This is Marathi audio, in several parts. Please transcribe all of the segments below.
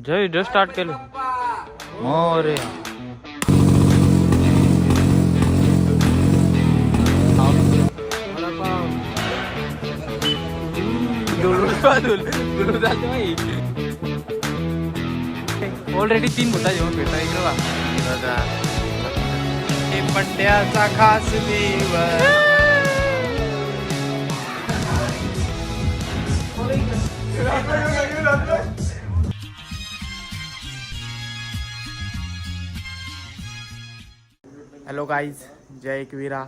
जय जस्ट स्टार्ट केलं मोरे. ऑलरेडी 3 भुता जेवण भेटता इकडे बा. पट्ट्याचा खास दिवस. हॅलो गाईज, जय एकवीरा.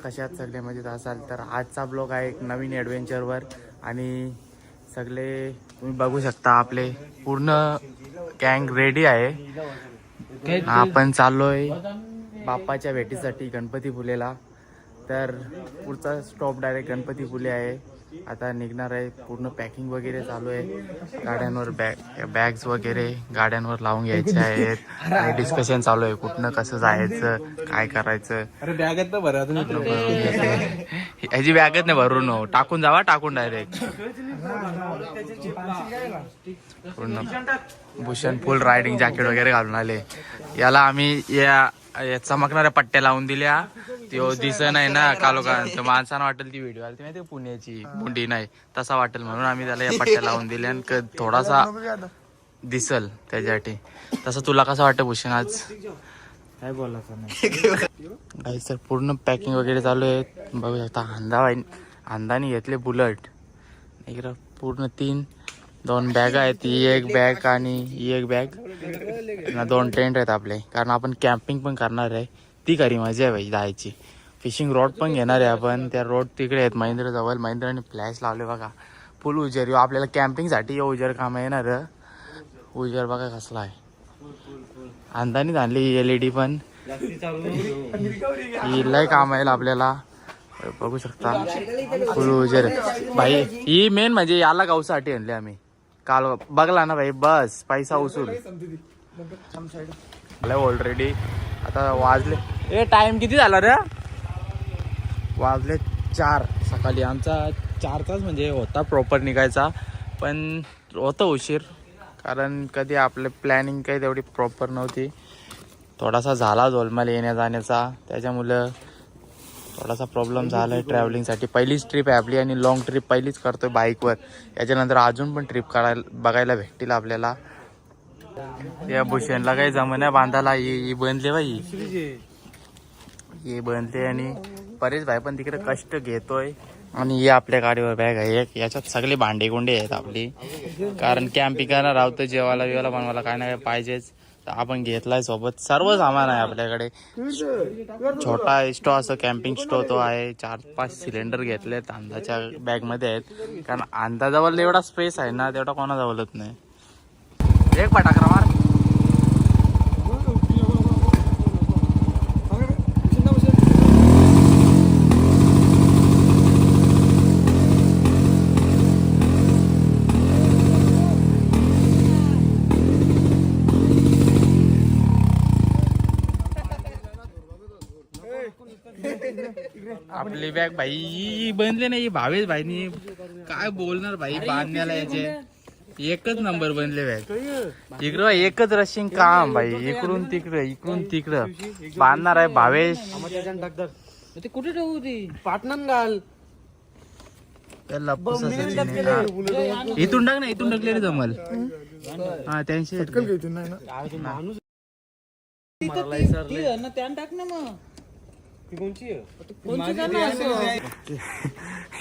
कशात सगळे मजेत असाल तर आजचा ब्लॉग आहे एक नवीन ॲडव्हेंचरवर. आणि सगळे तुम्ही बघू शकता आपले पूर्ण गँग रेडी आहे. आपण चाललोय बाप्पाच्या भेटीसाठी गणपतीपुलेला. तर पुढचा स्टॉप डायरेक्ट गणपतीपुले आहे. आता निघणार आहे. पूर्ण पॅकिंग वगैरे चालू आहे. गाड्यांवर बॅग्स वगैरे गाड्यांवर लावून घ्यायचे आहेत. आणि डिस्कशन चालू आहे कुठनं कसं जायचं, काय करायचं. अरे बॅगेत तर भरा ह्याची बॅगच नाही भरून टाकून जावा, टाकून डायरेक्ट पूर्ण. भूषण फुल रायडिंग जॅकेट वगैरे घालून आले. याला आम्ही या चमकणाऱ्या पट्ट्या लावून दिल्या. तो दिसन आहे ना कालोखान, तर माणसानं वाटेल ती व्हिडिओ आली ती माहिती पुण्याची मुंडी नाही तसा वाटेल म्हणून आम्ही त्याला या पट्ट्या लावून दिल्या. आणि थोडासा दिसल त्याच्यासाठी. तसं तुला कसं वाटतं भूषण आज? काय बोलायचं नाही. सर पूर्ण पॅकिंग वगैरे चालू आहे. बघू शकता. अंदाने घेतले बुलेट इकडं पूर्ण 2 बॅग आहेत. ही एक बॅग आणि ही एक बॅग. 2 टेंट आहेत आपले, कारण आपण कॅम्पिंग पण करणार आहे. ती खरी मजा आहे भाई जायची. फिशिंग रॉड पण घेणार आहे आपण. त्या रोड तिकडे आहेत महिंद्रा जवळ. महिंद्राने फ्लॅश लावले बघा. फुल उजेर. आपल्याला कॅम्पिंगसाठी उजेर काम येणार. उजेर बघा कसला आहे. अंदानीच आणली LED पण. ही लय काम आहे आपल्याला. बघू शकता फुल उजेर भाई. ही मेन म्हणजे याला गावसाठी आणली आम्ही. काल बघला ना भाई, बस पैसा उचल ऑलरेडी. आता वाजले टाइम किती झाला रे? वाजले 4 सकाळी. आमचा 4चाच म्हणजे होता प्रॉपर निघायचा, पण होतं उशीर कारण कधी आपलं प्लॅनिंग काही तेवढी प्रॉपर नव्हती. थोडासा झाला झोलमाल येण्या जाण्याचा, त्याच्यामुळं थोडासा प्रॉब्लेम झाला आहे ट्रॅव्हलिंगसाठी. पहिलीच ट्रिप आहे आपली आणि लॉंग ट्रिप पहिलीच करतोय बाईकवर. याच्यानंतर अजून पण ट्रिप बघायला भेटतील आपल्याला. या भूषणला काही जमण्या बांधायला ही बनले बाई, हे बनते. आणि परेश भाई पण तिकडे कष्ट घेतोय. आणि हे आपल्या गाडीवर बॅग आहे. याच्यात सगळे भांडे गोंडे आहेत आपली, कारण कॅम्पिंग करणार आहोत तर जेवायला बिवायला बनवायला काय ना काय पाहिजेच. तर आपण घेतलाय सोबत. सर्व सामान आहे आपल्याकडे. छोटा स्टो असं कॅम्पिंग स्टो तो आहे. 4-5 सिलेंडर घेतलेत अंदाच्या बॅग मध्ये आहेत, कारण अंदाजावर एवढा स्पेस आहे ना तेवढा कोणाजवळच नाही. एक फटाकरा मार. आपली बॅग भाई बनले नाही. भावेश भाईनी काय बोलणार भाई बांधण्याला. याचे एकच नंबर बनले बॅग. इकडं एकच रशिंग काम भाई. इकडून तिकडं बांधणार आहे भावेश. ते कुठे ठेवू ती पाटणन घाल. इथून टाक ना, इथून टाकले जमल. हा त्यांची टाक ना मग.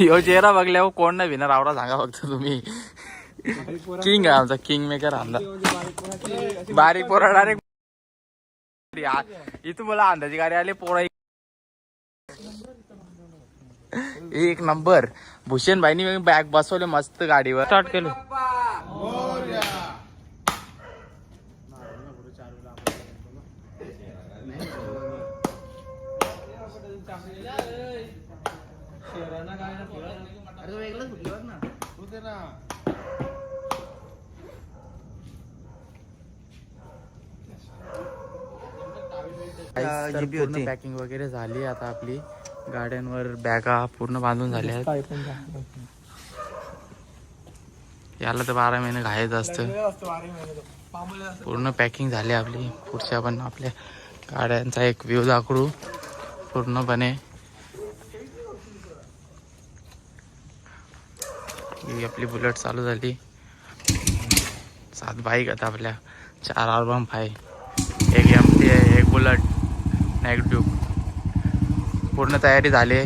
यो चेहरा बघल्यावर कोण नाही भिणार आवडा सांगा फक्त तुम्ही. किंग आहे आमचा, किंग मेकर. बारीक पोरा डायरेक्ट इथून मला अंदाजी गाडी आली पोरा. एक नंबर. भूषण भाईनी बॅग बसवले मस्त गाडीवर. स्टार्ट केलं. पूर्ण पॅकिंग वगैरे झाली आता आपली. गाड्यांवर बॅगा पूर्ण बांधून झाल्या आहेत. याला तर 12 महिने घायचं असतं. पूर्ण पॅकिंग झाली आपली. पुढच्या पण आपल्या गाड्यांचा एक व्ह्यू दाखवू पूर्णपणे. ही आपली बुलेट चालू झाली. 7 बाईक आता आपल्या, 4 R15 आहे, एक MT आहे, एक बुलेट, एक ड्यूक. पूर्ण तयारी झाली.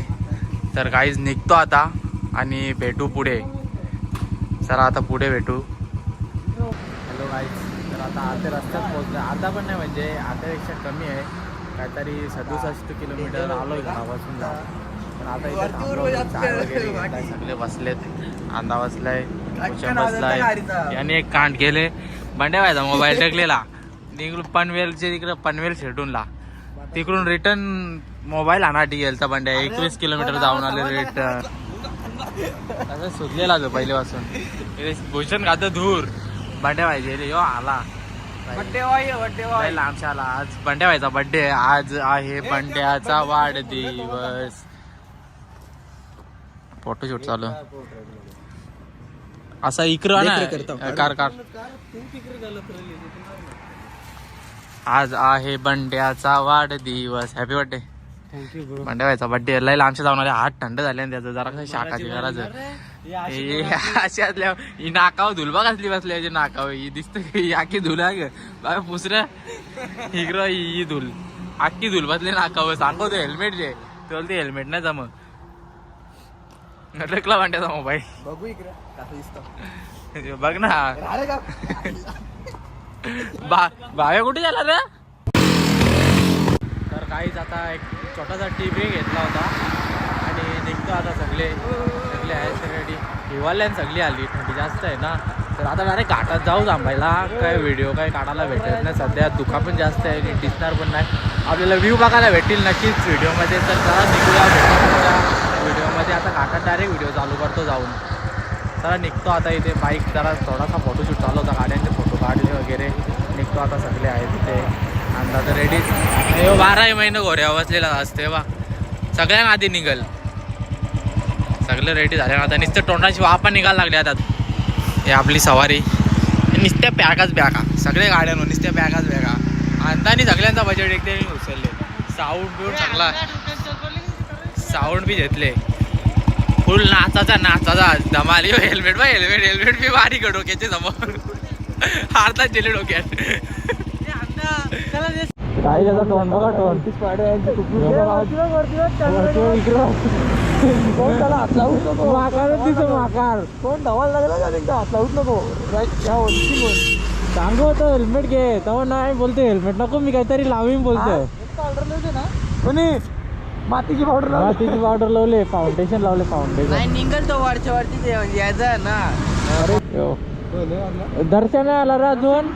तर काहीच निघतो आता आणि भेटू पुढे. चला आता पुढे भेटू. हॅलो गाईज, तर आता अर्ध्या रस्त्यात पोहोचलो. अर्धा पण नाही, म्हणजे अर्ध्यापेक्षा कमी आहे. काहीतरी 67 किलोमीटर आलोय गावापासून जाऊन. पण आता इथे थांबलो, चाय वगैरे घेतलाय, सगळे बसलेत. अंदा बसलाय, भूषण बसलाय. याने एक कांड केले, बंड्या व्हायचा मोबाईल टाकलेला पनवेलचे तिकडे, पनवेल शेडूनला. तिकडून रिटर्न मोबाईल अनाटी गेलता बंड्या. 21 किलोमीटर जाऊन आले रिटर्न. असं सुचलेला जो पहिल्यापासून. भूषण खातं धूर, बंड्या व्हायचे यो आला बड्डे लांबशा आला. आज बंड्या व्हायचा बड्डे. आज आहे बंड्याचा वाढदिवस. फोटोशूट चालू. असा इकडं ना कार कार. आज आहे बंड्याचा वाढदिवस. Happy birthday. बंड्या व्हायचा बड्डे. लय लांबशा जाऊन आले. हात थंड झाले आणि त्याचं जरा काही शाकाची करायचं. अशी असल्या ही नाकाव धुलबा कसली बसली नाकाव. ही दिसत की आखी धुला ग बाबा पुसऱ्या इकडं. ही धुल आखी धुल बसले नाकाव. सांगतो ते हेल्मेट जे तुला ते हेल्मेट नाही जमत. अटकला बंड्याचा मोबाईल. बघू इकडे बघ ना. भाव्या कुठे झाला रे. तर काहीच आता एक छोटासा टीव्ही घेतला होता आणि निघतो आता. सगळे आहेत रेडी. हिवाल्यान सगळी आली. थंडी जास्त आहे ना, तर आता डायरेक्ट घाटात जाऊ थांबायला. काय व्हिडिओ काय काढायला भेटत नाही सध्या. धुका पण जास्त आहे, नीट दिसणार पण नाही. आपल्याला व्ह्यू बघायला भेटेल नक्कीच व्हिडिओमध्ये. तर जरा निघूया व्हिडिओमध्ये. आता घाटात डायरेक्ट व्हिडिओ चालू करतो जाऊन. चला निघतो आता. इथे बाईक जरा थोडासा फोटोशूट चालू होता, गाड्यांचे फोटो काढले वगैरे. निघतो आता. सगळे आहेत तिथे. अंदाज रेडी. 12 महिने घोड्या बसलेला असते बा. सगळ्यांना आधी निघल. सगळे रेडी झाले. आता नुसतं तोंडाची वापा निघायला लागली. आता हे आपली सवारी नुसत्या पॅकाच बॅगा. सगळ्या गाड्यांवर नुसत्या पॅकाच बॅगा. अंदानी सगळ्यांचा बजेट एकदम उचलले. साऊंड बिऊंड चांगला, साऊंड बी घेतले फुल. नाचाचा धमाल. हेल्मेट बाय हेल्मेट बी भारी का डोक्याचे समोर. हारतात गेले डोक्यात. काय त्याचा टोन बघा. टोन कोण धावायला लागला का. हात लावूच नको. सांगू होतं हेल्मेट घे तेव्हा नाही बोलते. हेल्मेट नको मी काहीतरी लावीन बोलतो. कोणी मातीची पावडर लावले, फाउंडेशन लावले. फाउंडेशन निघल तो वरच्या वरती यायचा ना. अरे दर्शन आला रे अजून.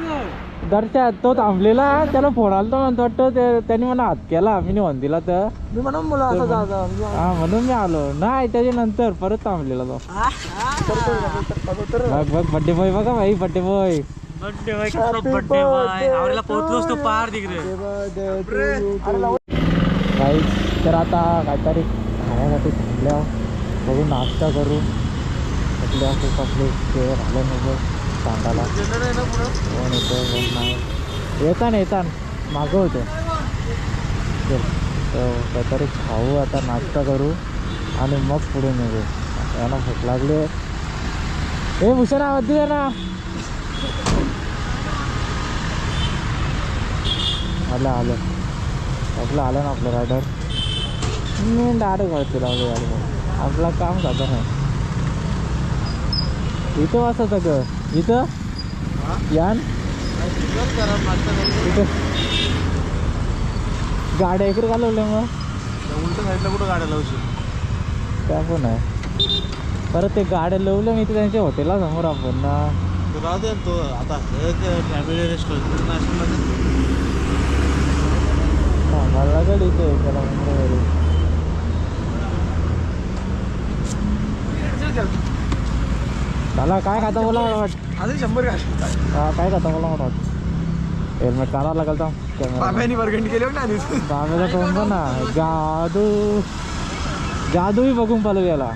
दर्शन तो थांबलेला. त्याला फोन आला म्हणतो वाटतं. त्याने मला हात केला. मी निवून दिला तर मी म्हणून मला हा म्हणून मी आलो नाही. त्याच्या नंतर परत थांबलेला तो. बघ बड्डे बॉय बघा भाई. बड्डे बॉय आवडला पोहोचलोच तो पार तिकडे. तर आता काहीतरी खाण्यासाठी थांबल्या. बघू नाश्ता करू. आपल्या खूप आपले झालं नको सांगायला. कोण येतं कोण नाही. येतान मागं होतं. तर काहीतरी खाऊ आता. नाश्ता करू आणि मग पुढे निघू. यांना भूक लागली. हे भूषण आवाज दिला ना. आलं आलं ना आपलं रायडर. मी डायरेक्ट वळते लावले गाडी. आपलं काम जातं नाही. इथं वाजता ग इथं यान इथं गाड्या इकडे घालवल्या. मग उलट साईडला कुठं गाड्या लावशील. त्या पण आहे. परत ते गाड्या लावल्या मी इथे त्यांच्या हॉटेलला समोर आपण ना. राहू दे तो आता. फॅमिली रेस्टॉरंट मला लागेल इथे. त्याला त्याला काय खाता बोला मला वाटतं. अजून 100 काय खाता बोला मला वाटतं. हेल्मेट काढावं लागेल तर. बाब्यानी वर्गणी केली ना. बाब्याचा टोन पण ना. जादूही बघून पालू याला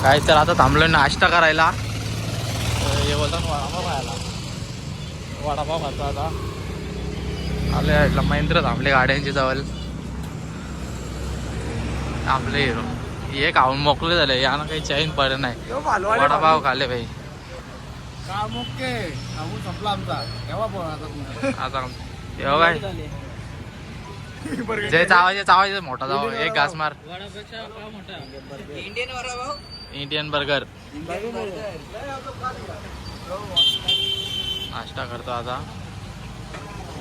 काय. तर आता थांबलो नाश्ता करायला. हे बोलतात वडापाव खायला. वडापाव खातो आता. आले म्हटलं महेंद्र थांबले गाड्यांची जवळ. आपले हिरो हे खाऊन मोकळे झाले. यानं काही चैन पडत नाही. वडापाव खाल्ले भाई. आता एवढा जय चावायचे मोठा जावा. एक घास मार. Indian burger. नाश्ता करतो आता.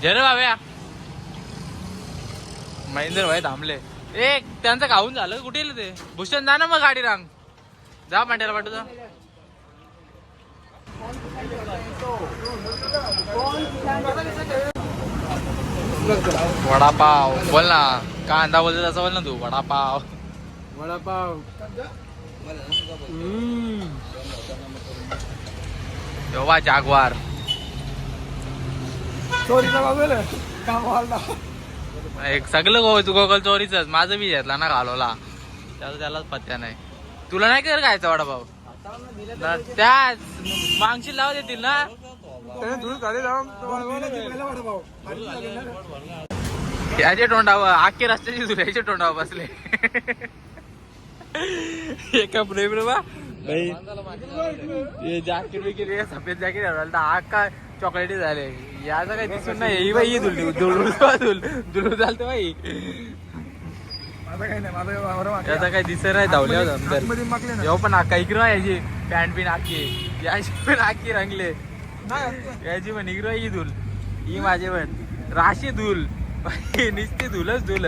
जय रे बाब्या. महेंद्र भाई थांबले. एक त्यांचं खाऊन झालं. कुठे ते भूषण जा ना मग गाडी रांग. जा पांड्याला पाठव जा. वडापाव बोल ना. कांदा बोलतो तसं बोल ना तू. वडापाव. वडापाव. तेव्हा जागवार. चोरीचा बाबूल काम एक सगळं गोगल चोरीच. माझं बी घेतला ना घालवला. त्यालाच पत्त्या नाही. तुला नाही कर खायचा वडापाव. त्या मागशी लाव देतील ना. याचे तोंडावर आखे रस्त्याची धुल्याचे तोंडावर बसले. एका प्रेम जॅकेट बिकेट सफेद जॅकेट घालता. आका चॉकलेटी झाले. याचं काही दिसून नाही. बाई दुलू झालं बाई. याचा काही दिसत नाही. धावल्या जेव्हा पण आका इकडं याची पॅन्ट बिन आखी. याची पण आखी रंगले. याची पण इकडं ही धुल. ही माझे पण राशी धुल. निसते धुलच धुल.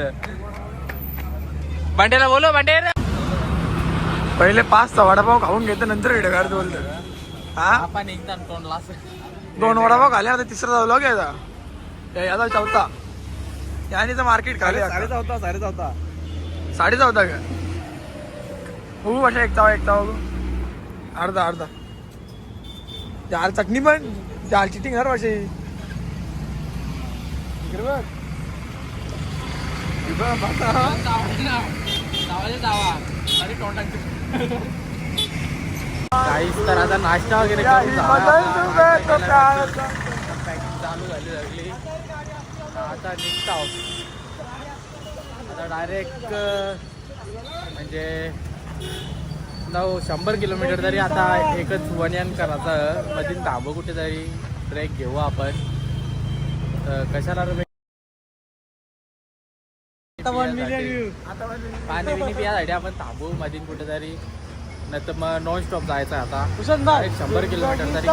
बंड्याला बोलो. बंडे पहिले 5 वडापाव खाऊन घेतो नंतर व्हिडिओ काढतो बोलतो. हा आपण एकदा तोंडला 2 वडापाव खाले. आता तिसरा जाऊ घ्यायचा. आता चौथा. याने तर मार्केट खाले. 4.5 का हो अशा एक चाव अर्धा चार चटणी पण चार चिटिंग हर वाशे. काहीच तर आता नाश्ता वगैरे पॅकिंग चालू झाली लागली. आता निघता आता डायरेक्ट म्हणजे 100 किलोमीटर तरी आता एकच वनयान करायचं. मधील थांबू कुठेतरी ब्रेक घेऊ आपण. कशाला पाणी बिनी पियासाठी आपण थांबू मधीन कुठेतरी. नाही तर मग नॉन स्टॉप जायचं आता. 100 किलोमीटर तरी.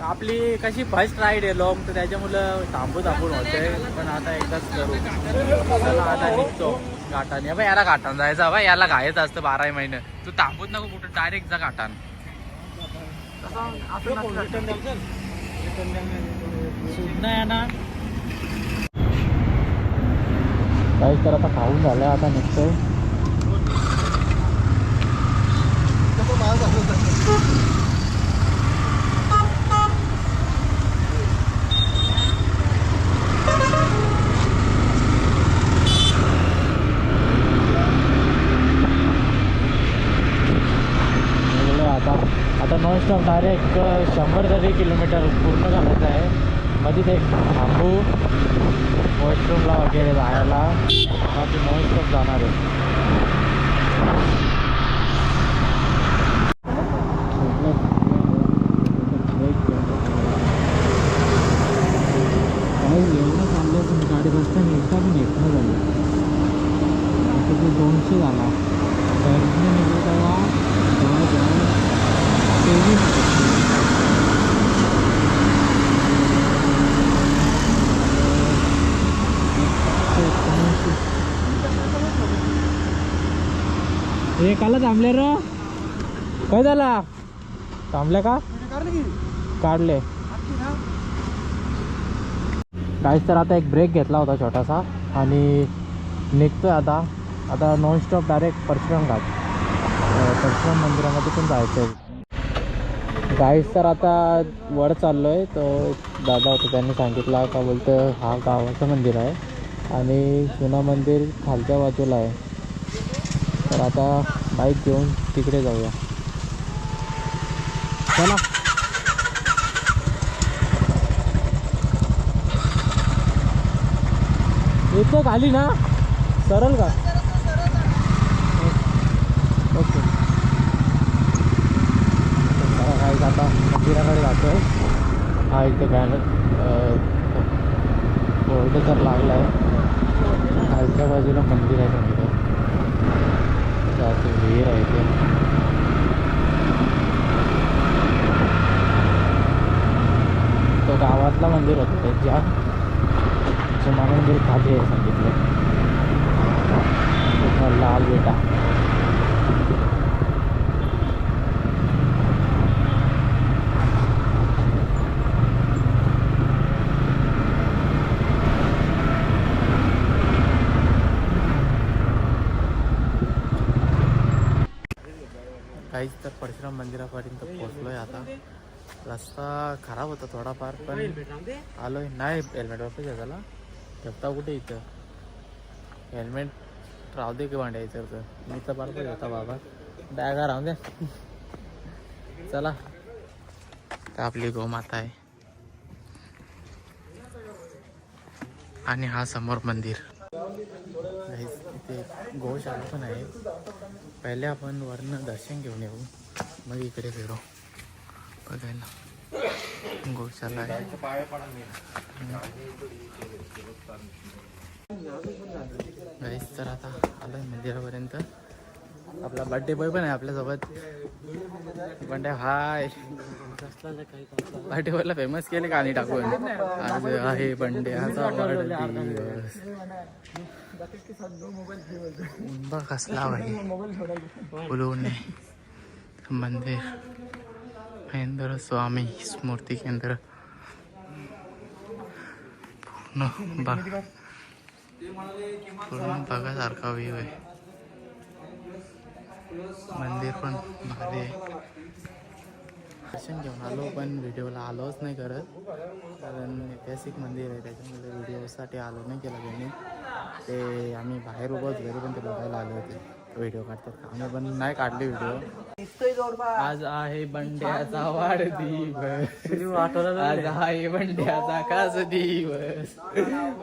आपली कशी फर्स्ट राईड आहे लॉंग तर त्याच्यामुळं थांबून होते. पण आता एकदाच करू. चला आता निघतो घाटाने. बाई याला घाटान जायचं. बाई याला घायचं असतं 12 महिने. तू थांबूत नको कुठं. डायरेक्ट जा घाटान. काहीच तर आता खाऊन झालं. आता निघतोय. आता नॉन स्टॉप डायरेक्ट 100 तरी किलोमीटर पूर्ण करायचं आहे. मध्येच एक थांबू वॉशरूमला वगैरे जायला. बाकी नॉन स्टॉप जाणार आहे. गाडी रस्त्याने एकदा पण एकटा झाली. 200 झाला. तेव्हा हे काला थांबले र. काय झाला थांबले का काढले. काहीच तर आता एक ब्रेक घेतला होता छोटासा आणि निघतोय आता नॉनस्टॉप डायरेक्ट परशुराम घाट. परशुराम मंदिरामध्ये पण जायचं आहे. गाईस तर आता वर चाललोय. तो दादा होता त्यांनी सांगितलं का बोलतं हा गावाचं मंदिर आहे आणि जुना मंदिर खालच्या बाजूला आहे. तर आता बाईक घेऊन तिकडे जाऊया. चला येतो खाली ना सरळ का ओके चला काय आता मंदिराकडे जातोय हा इथे बॅनर बोर्ड तर लागला आहे खालच्या बाजूला मंदिर आहे मंदिर जातो विहीर आहे ते तो गावातला मंदिर होतं त्याच्या मंदिर खाली आहे सांगितलं लाल बेटा काहीच तर परशुराम मंदिरापर्यंत पोहोचलोय आता रस्ता खराब होता थोडाफार पण आलोय नाही हेल्मेट वापस त्याला ठेवता कुठे इथं हेल्मेट राहू दे की भांडायचं तर मी तर बरोबर होता बाबा बॅगा राहू द्या चला तर आपली गोमाता आहे आणि हा समोर मंदिर इथे गोशाळा पण आहे पहिले आपण वरनं दर्शन घेऊन येऊ मग इकडे फिरू बघायला गोशाळा आहे गाईस तर आता आलोय मंदिरापर्यंत आपला बर्थडे बॉय पण आहे आपल्यासोबत बर्थडे हाय बर्थडे बॉयला फेमस केले गाणी टाकून आज आहे बंड्याचा वाढदिवस बघ कसला भाई फुलवणे मंदिर महेंद्र स्वामी स्मृती केंद्र पूर्ण बघासारखा व्ह्यू आहे मंदिर पण भारी आहे दर्शन घेऊन आलो पण व्हिडिओला आलोच नाही करत कारण ऐतिहासिक मंदिर आहे त्याच्यामुळे व्हिडिओसाठी आलो नाही केला त्यांनी ते आम्ही बाहेर उभंच घरी पण ते बघायला आले होते व्हिडिओ काढतात आम्ही पण नाही काढले व्हिडिओ आज आहे बंड्याचा वाढदिवस आज आहे बंड्याचा खास दिवस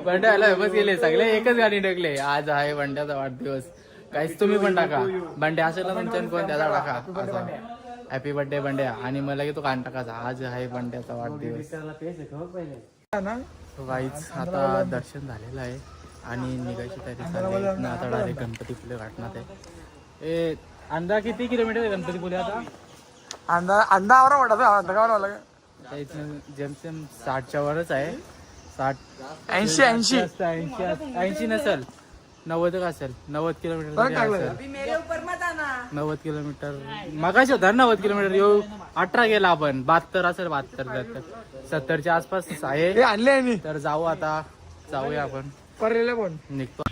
बंड्याला फेमस केले सगळे एकच गाणी टाकले आज आहे बंड्याचा वाढदिवस काहीच तुम्ही पण टाका बंड्या असेल ना तुमच्या कोण त्याचा टाका असा हॅपी बर्थडे बंड्या आणि मला की तो कान टाकायचा आज आहे बंड्याचा वाढदिवस काहीच आता दर्शन झालेलं आहे आणि निघायची तयारी चालली आहे आता डायरेक्ट गणपतीपुळे गाठणार आहे ए अंदा किती किलोमीटर आहे गणपतीपुळे आता अंदा इथनं जेमतेम 60च्या वरच आहे 80 80 नसेल 90 का असेल 90 किलोमीटर 90 किलोमीटर मगाशी होता 90 किलोमीटर येऊ 18 गेला आपण 72 असेल 72 70च्या आसपास आहे आणले तर जाऊ आता जाऊया आपण परलेला पण निघतो